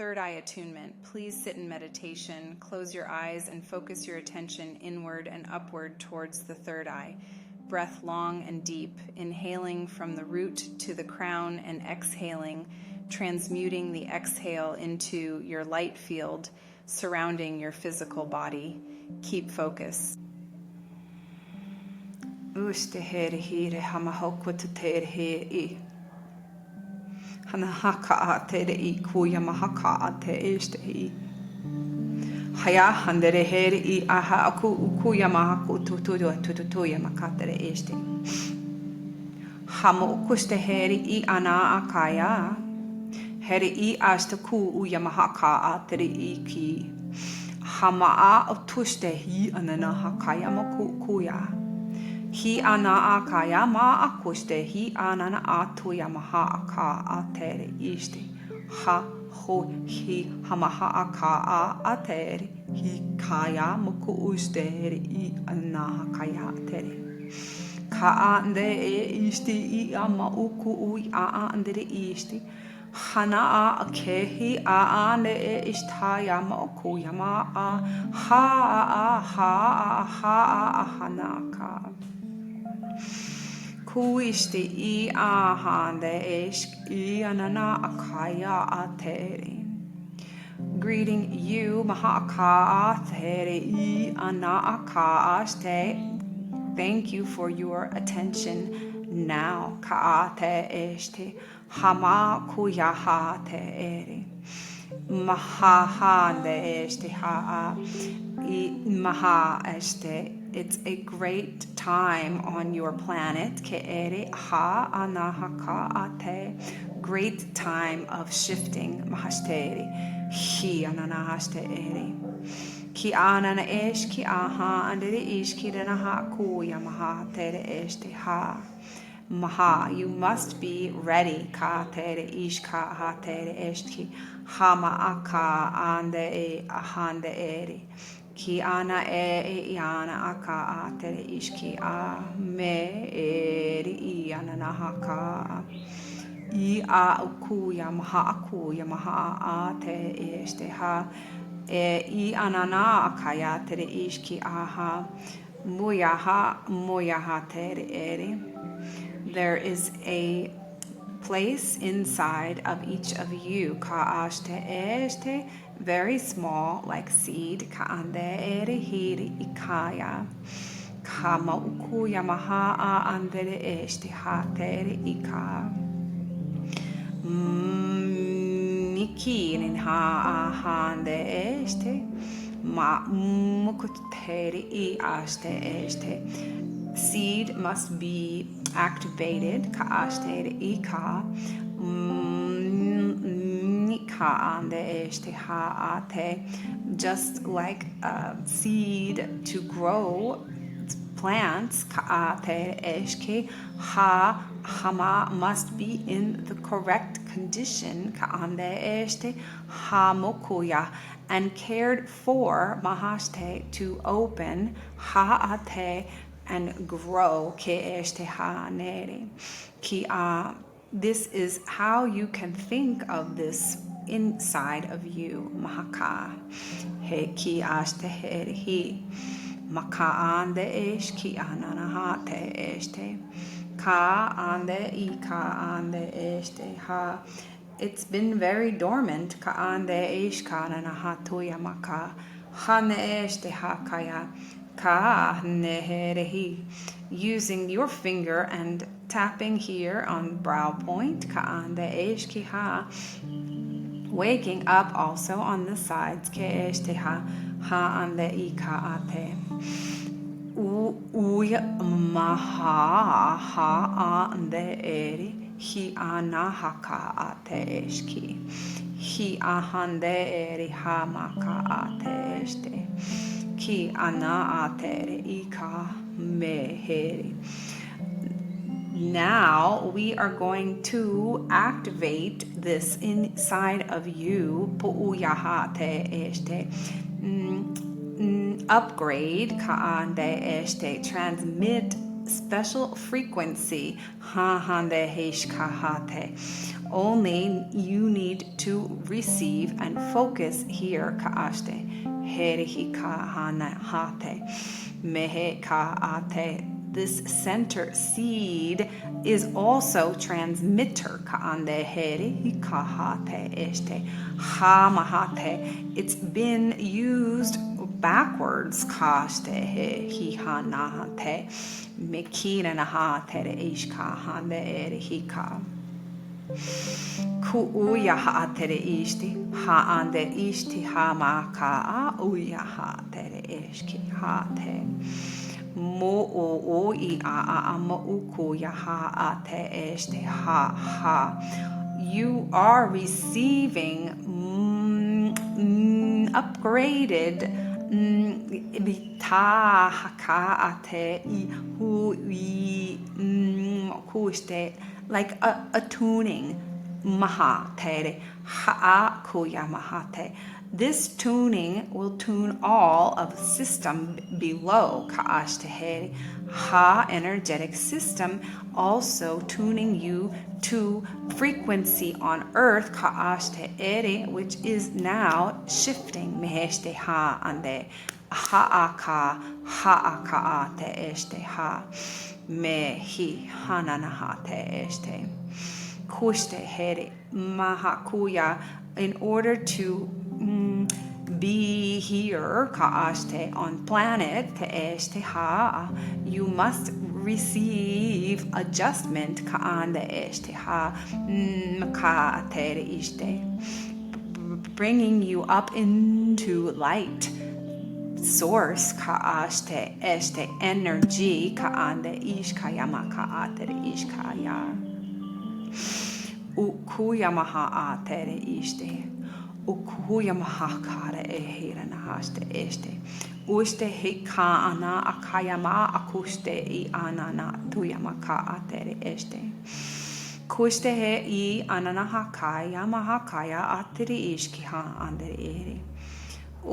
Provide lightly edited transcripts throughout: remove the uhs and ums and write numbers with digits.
Third eye attunement. Please sit in meditation, close your eyes, and focus your attention inward and upward towards the third eye. Breath long and deep, inhaling from the root to the crown and exhaling, transmuting the exhale into your light field surrounding your physical body. Keep focus. Hanahaka te I kuya mahaka te este haya handere here I aha aku kuya mahaku tutuya makatere este hamo kuste here I ana akaya here I asta ku uya mahaka tere I ki hama a tuste hi anana hakaya maku kuya Hi ana akaya ma akuste hi anana atuya maha aka atere isti ha ho hi hamaha aka atere hi kaya muku ustere I ana kaya tere ka ande isti I ama uku ui andere isti hana a kehi ane istaya ma okuya ma ha hanaka Kuisti I ahande esh I anana akaya ateri. Greeting you, mahaka ateri I ana akaste. Thank you for your attention now. Kaate este hama kuyaha te eri. Mahahande este ha I maha este. It's a great time on your planet. Ke'ere ha anahaka ate. Great time of shifting. Mahashteri. Hi ananahaste Ki anana esh ki aha andere ish ki renaha kuya maha tere este ha. Maha, you must be ready. Ka tere ish ka ha tere eshki. Hama aka ande ahande eri. Ki ana iana aka tere ishki a me eri iana nahaka I a ukuya maha a te este ha I anana akaya tere ishki aha muyaha tere eri. There is a place inside of each of you ka ashte este very small, like seed, kaande ere hiri ikaya, kama ukuya maha a andere este ha tere ika, mikirin ha a hande este, ma mukutere I aste este. Seed must be activated, ka ashte ika, just like a seed to grow plants hama must be in the correct condition and cared for mahashte to open and grow this is how you can think of this inside of you. Mahaka. He ki ashte he. Maka ande esh ki ananaha te este. Ka ande I ka ande este ha. It's been very dormant. Ka ande esh ka ananaha tuya maka. Hane este ha kaya. Ka neherehi. Using your finger and tapping here on brow point, ka'ande eshki ha. Waking up also on the sides, ke'eshte ha, ha'ande I ka'ate. Uya maha ha'ande eri, hi anaha ka'ate eshki. Hi ahande eri ha maka'ate eshte. Ki ana atere ika meheri. Now we are going to activate this inside of you. Pu'uyahate este. Upgrade kaande este. Transmit special frequency. Ha hande heish kahate. Only you need to receive and focus here. Ka'ashte. Herihi kahana hate. Mehe ka'ate. This center seed is also transmitter. Ka'ande herihi kahate este. Ha mahate. It's been used backwards. Kashte he hanahate. Mekina nahate ishka hande erihika. Ku uya haatere ishti, ha ande ishti ha ma ka uya haatere ishki hate. Mo o I a mo uku ya ha ate este ha. You are receiving upgraded bita haka ate I hu I kuste. Like attuning, maha tere, ha'a kuya mahate. This tuning will tune all of system below, ka'ashteheri. Ha energetic system also tuning you to frequency on earth, ka'ashteheri, which is now shifting, meheshte ha ande, ha'aka te eshte ha. Me hi hananahate este kuste heri mahakuya. In order to be here kaaste on planet te este ha, you must receive adjustment kaande este ha ka tere este, bringing you up into light source ka'ashte este energy ka'ande ishkayama ka'atere ishkaya ukuyamaha atere ishte ukuyamaha kare ehira nahaste este uste hika ana akayama akuste I anana tuyama ka'atere este kuste he I anana hakayama hakaya atere ishkiha andere ere. We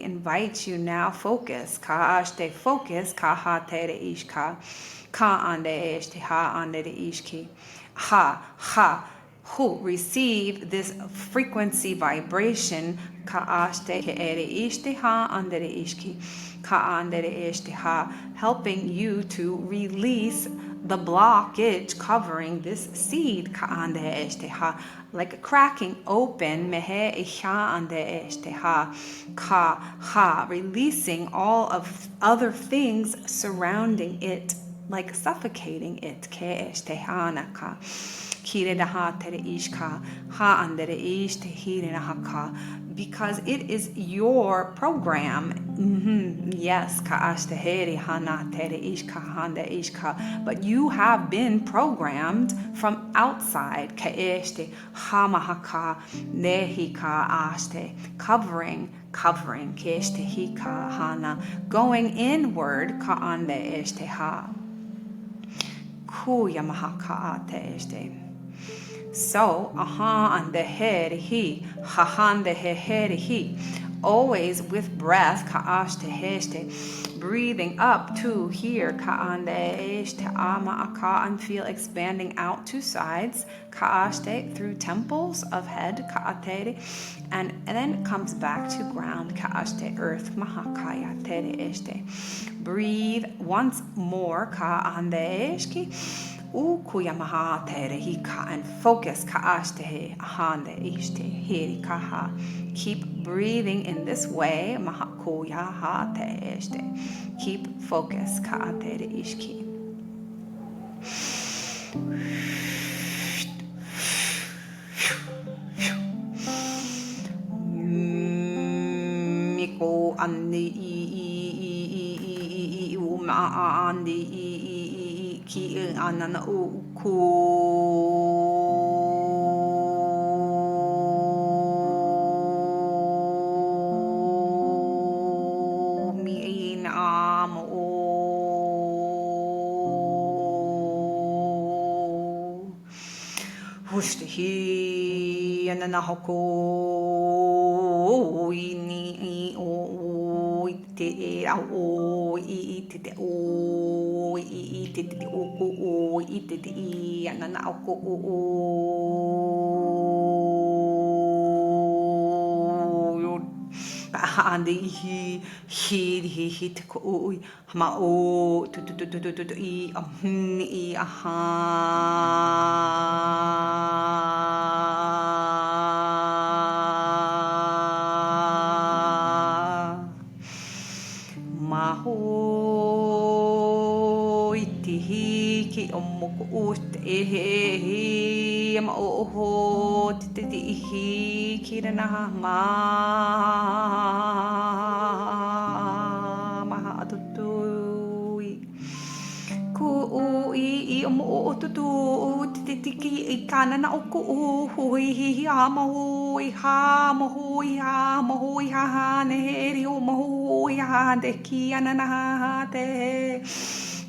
invite you now, focus. Ka'ashte, focus. Kaha tere ishka. Ka ande eshte ha ande ishki. Ha. Who receive this frequency vibration. Ka'ashte ke ere ishte ha ande ishki. Ka ande eshte ha. Helping you to release the blockage covering this seed. Ka'ande eshte ha. Like cracking open, mehe isha ande esteha, ka ha, releasing all of other things surrounding it, like suffocating it. Ke estehana ka, kire daha tere ishka, ha andere ishte hire nahaka, because it is your program. Yes, ka asteheri hana tere ishka hande ishka, but you have been programmed from outside. Ka este hamahaka nehika aste, covering keste hika hana, going inward ka ande este ha, kuyamahaka ate este. So, aha and the head he, hahan the head he, always with breath, ka'ashte heste, breathing up to here, ka'ande eshte ama aka, and feel expanding out to sides, ka'ashte, through temples of head, ka'atere, and then comes back to ground, ka'ashte, earth, mahakaya tere eshte. Breathe once more, ka'ande eshki, ukuyamaha tere hika, and focus ka'ashte ahande ishte hiri kaha. Keep breathing in this way, mahakuya ha te este. Keep focus ka'atere ishki. Miko andi uma andi ki anana uku. He and then a hoko ni o te o I te o I te o o I te I anana o ko o ande hi te ko o ma o tu I I aha maho I te hiki o moko o te ehe ma o ho te ihi ki rana maha atutui ku o I o mo o tutu o te tiki I kanana o ku o hui hi ha ma hui ha ma hui ha ma hui ha ne ri o ma hui ha de ki anana ha te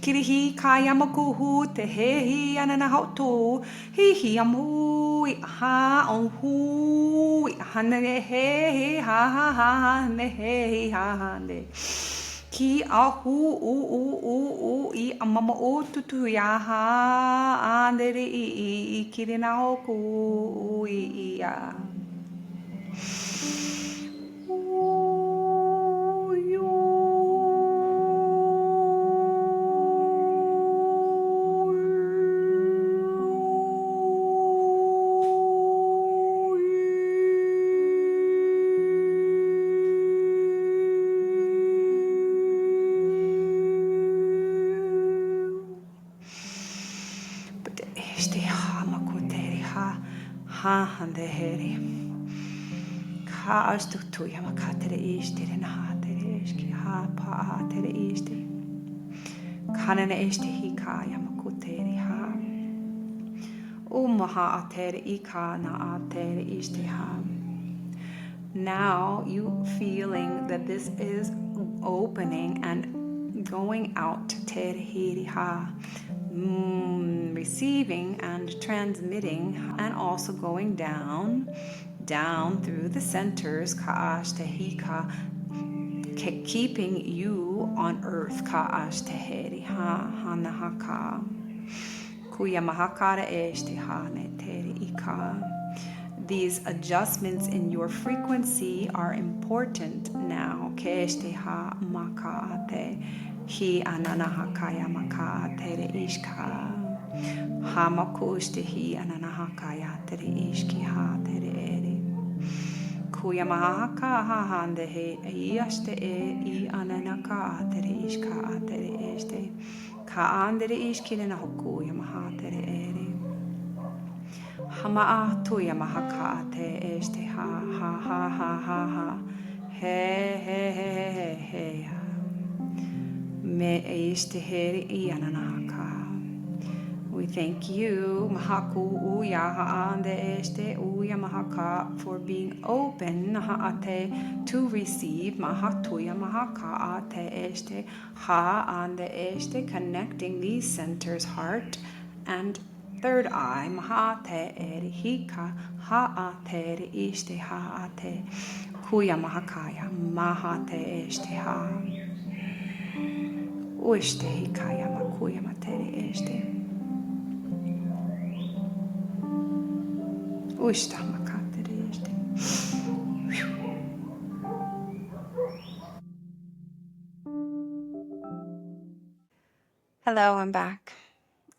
kirihi kaya ma ku hu te he hi anana ha to hi am hui ha o hui ha ne he ha ne he ha ne ki a hu u I amama o tutu ya ha andere I kirina o ku I a este ha makoteri ha handeheri ka astu tu ya makatere este na ha tere eski ha pa tere este kanana este hi ka ya makoteri ha o maha atere I ka na atere este ha. Now you feeling that this is opening and going out terhiri ha. Receiving and transmitting and also going down through the centers ka'ashtehika keeping you on earth ka'ashteheri ha hanahaka kuya mahakara eshtehane teri ika. These adjustments in your frequency are important now. Keesteha makaate hi ananahakaya makaate re ishka. Hamakuste hi ananahakaya tere ishki ha tere ere. Kuya mahaka ha hande he iaste I ananaka tere ishka tere este. Ka andere ishki na hokuya maha tere ere. Hama'a tuya mahaka te este ha he me este heri I ananaka. We thank you mahaku uya ha'ande este uya mahaka for being open ha'ate to receive mahatuya mahaka ate este ha'ande este connecting these centers heart and third eye mahate eri hika ha'ate este ha'ate kuya mahakaya mahate este ha ueste hikaya makuya matere este usta makatere este. Hello, I'm back.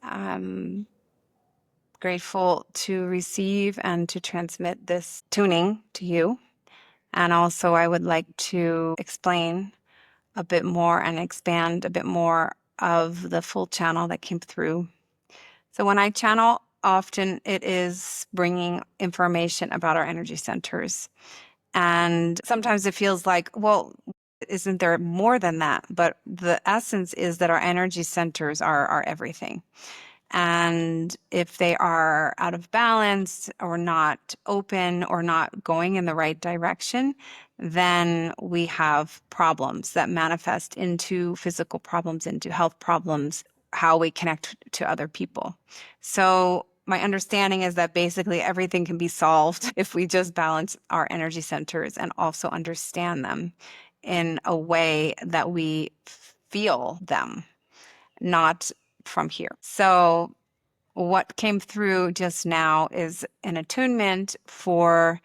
I'm grateful to receive and to transmit this tuning to you. And also, I would like to explain a bit more and expand a bit more of the full channel that came through. So when I channel, often it is bringing information about our energy centers. And sometimes it feels like, well, isn't there more than that? But the essence is that our energy centers are everything. And if they are out of balance or not open or not going in the right direction, then we have problems that manifest into physical problems, into health problems, how we connect to other people. So my understanding is that basically everything can be solved if we just balance our energy centers and also understand them in a way that we feel them, not from here. So what came through just now is an attunement for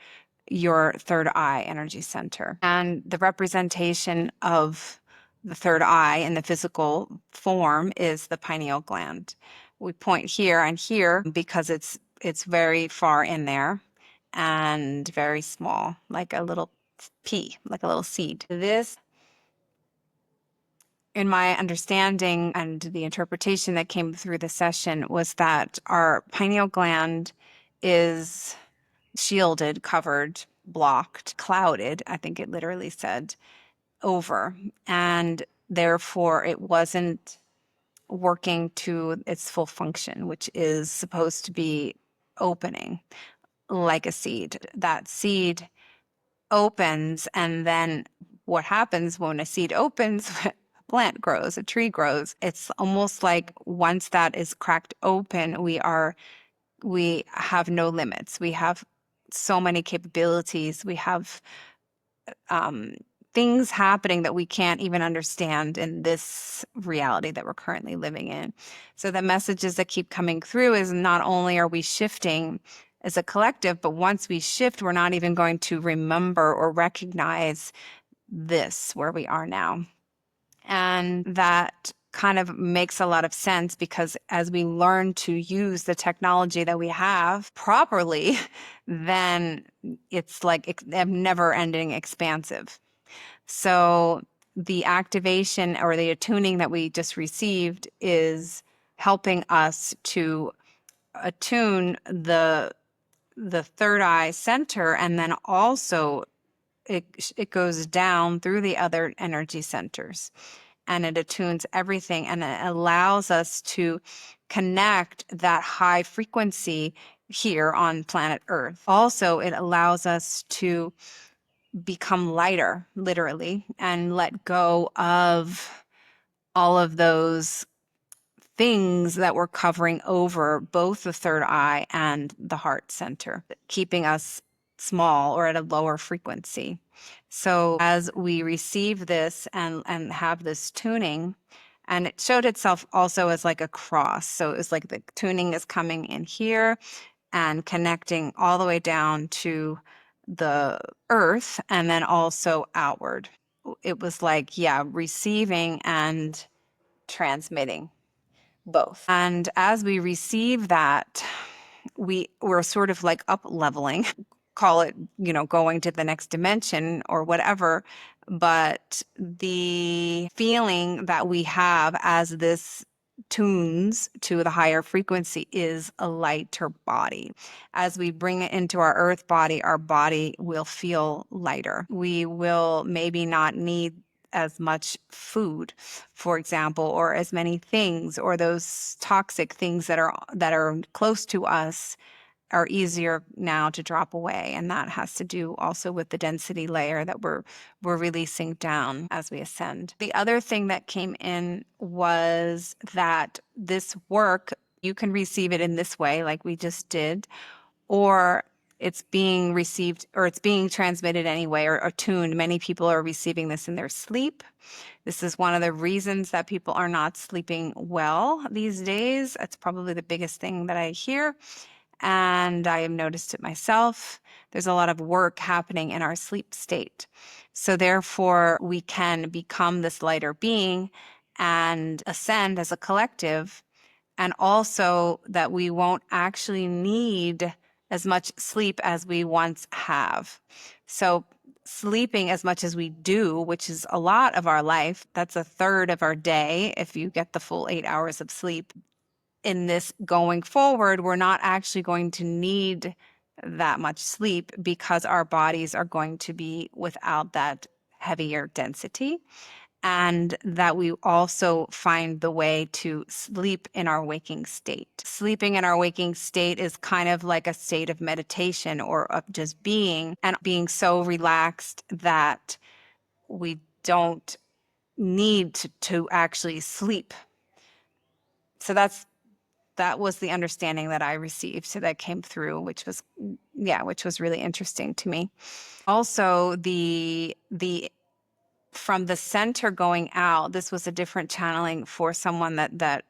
your third eye energy center. And the representation of the third eye in the physical form is the pineal gland. We point here and here because it's very far in there and very small, like a little pea, like a little seed. This, in my understanding and the interpretation that came through the session, was that our pineal gland is shielded, covered, blocked, clouded, I think it literally said, over. And therefore, it wasn't working to its full function, which is supposed to be opening like a seed. That seed opens, and then what happens when a seed opens? A plant grows, a tree grows. It's almost like once that is cracked open, we have no limits. We have so many capabilities. We have things happening that we can't even understand in this reality that we're currently living in. So the messages that keep coming through is not only are we shifting as a collective, but once we shift, we're not even going to remember or recognize this where we are now. And that kind of makes a lot of sense, because as we learn to use the technology that we have properly, then it's like a never-ending expansive. So the activation or the attuning that we just received is helping us to attune the third eye center, and then also it goes down through the other energy centers, and it attunes everything, and it allows us to connect that high frequency here on planet Earth. Also, it allows us to become lighter, literally, and let go of all of those things that were covering over both the third eye and the heart center, keeping us small or at a lower frequency. So as we receive this and have this tuning, and it showed itself also as like a cross. So it was like the tuning is coming in here and connecting all the way down to the earth, and then also outward. It was like, yeah, receiving and transmitting both. And as we receive that, we're sort of like up leveling, call it, going to the next dimension or whatever. But the feeling that we have as this tunes to the higher frequency is a lighter body. As we bring it into our earth body, our body will feel lighter. We will maybe not need as much food, for example, or as many things, or those toxic things that are close to us are easier now to drop away. And that has to do also with the density layer that we're releasing down as we ascend. The other thing that came in was that this work, you can receive it in this way, like we just did, or it's being received, or it's being transmitted anyway, or attuned. Many people are receiving this in their sleep. This is one of the reasons that people are not sleeping well these days. That's probably the biggest thing that I hear. And I have noticed it myself. There's a lot of work happening in our sleep state. So therefore, we can become this lighter being and ascend as a collective. And also that we won't actually need as much sleep as we once have. So sleeping as much as we do, which is a lot of our life, that's a third of our day if you get the full 8 hours of sleep. In this going forward, we're not actually going to need that much sleep because our bodies are going to be without that heavier density. And that we also find the way to sleep in our waking state. Sleeping in our waking state is kind of like a state of meditation or of just being, and being so relaxed that we don't need to actually sleep. So that was the understanding that I received. So that came through, which was really interesting to me. Also, the from the center going out, this was a different channeling for someone that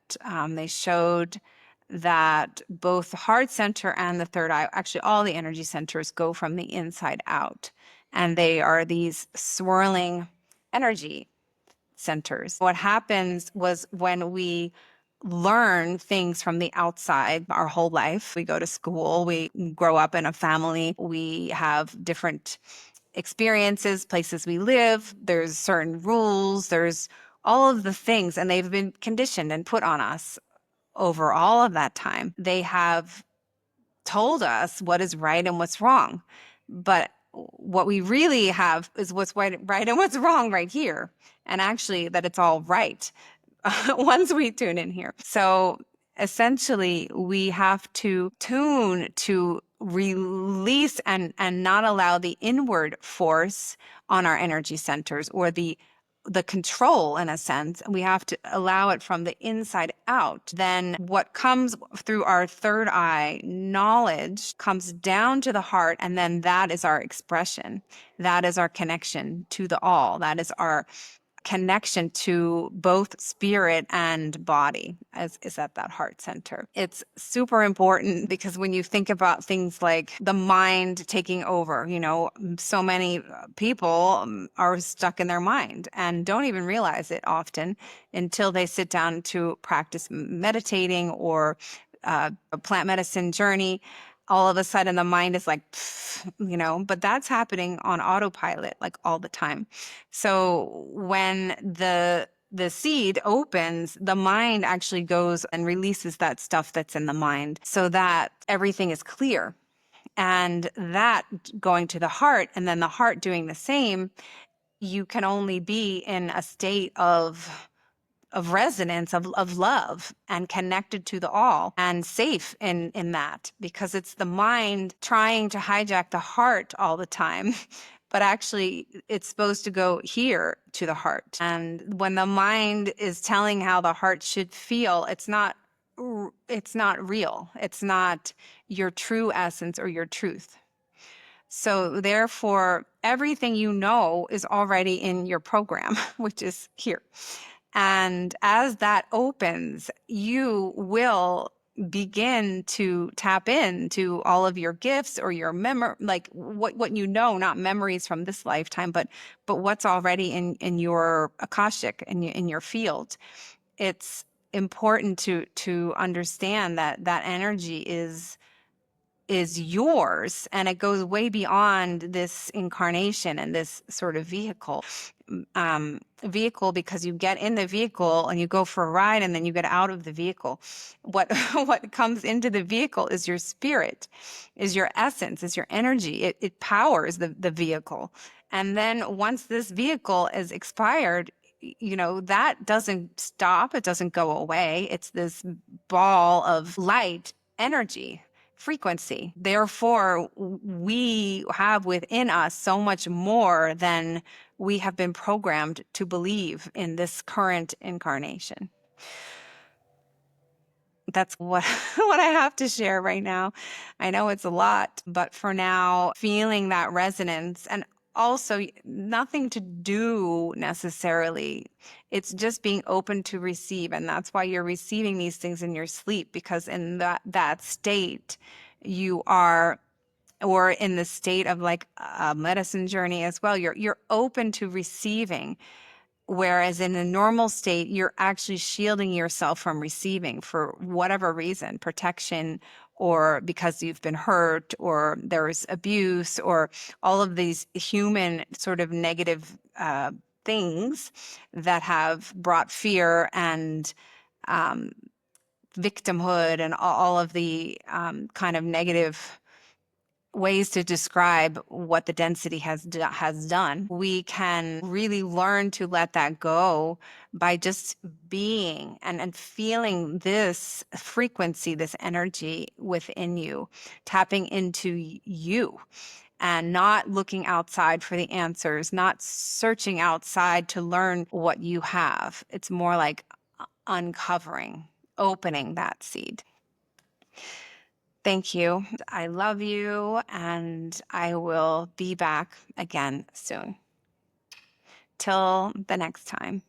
they showed that both the heart center and the third eye, actually all the energy centers, go from the inside out. And they are these swirling energy centers. What happens was when we learn things from the outside our whole life, we go to school, we grow up in a family, we have different experiences, places we live, there's certain rules, there's all of the things, and they've been conditioned and put on us over all of that time. They have told us what is right and what's wrong. But what we really have is what's right and what's wrong right here. And actually, that it's all right once we tune in here. So essentially, we have to tune to release and not allow the inward force on our energy centers, or the control, in a sense. We have to allow it from the inside out. Then what comes through our third eye knowledge comes down to the heart, and then that is our expression. That is our connection to the all. That is our connection to both spirit and body, as is at that heart center. It's super important because when you think about things like the mind taking over, so many people are stuck in their mind and don't even realize it often until they sit down to practice meditating or a plant medicine journey. All of a sudden the mind is like, but that's happening on autopilot, like all the time. So when the seed opens, the mind actually goes and releases that stuff that's in the mind so that everything is clear. And that going to the heart, and then the heart doing the same, you can only be in a state of resonance, of love, and connected to the all, and safe in that, because it's the mind trying to hijack the heart all the time. But actually it's supposed to go here to the heart. And when the mind is telling how the heart should feel, it's not real. It's not your true essence or your truth. So therefore, everything is already in your program, which is here. And as that opens, you will begin to tap into all of your gifts or your memory, like what not memories from this lifetime, but what's already in your akashic, in your field. It's important to understand that energy is yours, and it goes way beyond this incarnation and this sort of vehicle, because you get in the vehicle and you go for a ride, and then you get out of the vehicle. What comes into the vehicle is your spirit, is your essence, is your energy. It powers the vehicle. And then once this vehicle is expired, that doesn't stop. It doesn't go away. It's this ball of light energy, frequency. Therefore, we have within us so much more than we have been programmed to believe in this current incarnation. That's what I have to share right now. I know it's a lot, but for now, feeling that resonance, and also nothing to do necessarily. It's just being open to receive. And that's why you're receiving these things in your sleep, because in that state you are, or in the state of like a medicine journey as well, you're open to receiving. Whereas in a normal state, you're actually shielding yourself from receiving for whatever reason, protection, or because you've been hurt, or there's abuse, or all of these human sort of negative things that have brought fear and victimhood and all of the kind of negative ways to describe what the density has done. We can really learn to let that go by just being and feeling this frequency, this energy within you, tapping into you, and not looking outside for the answers, not searching outside to learn what you have. It's more like uncovering, opening that seed. Thank you. I love you, and I will be back again soon. Till the next time.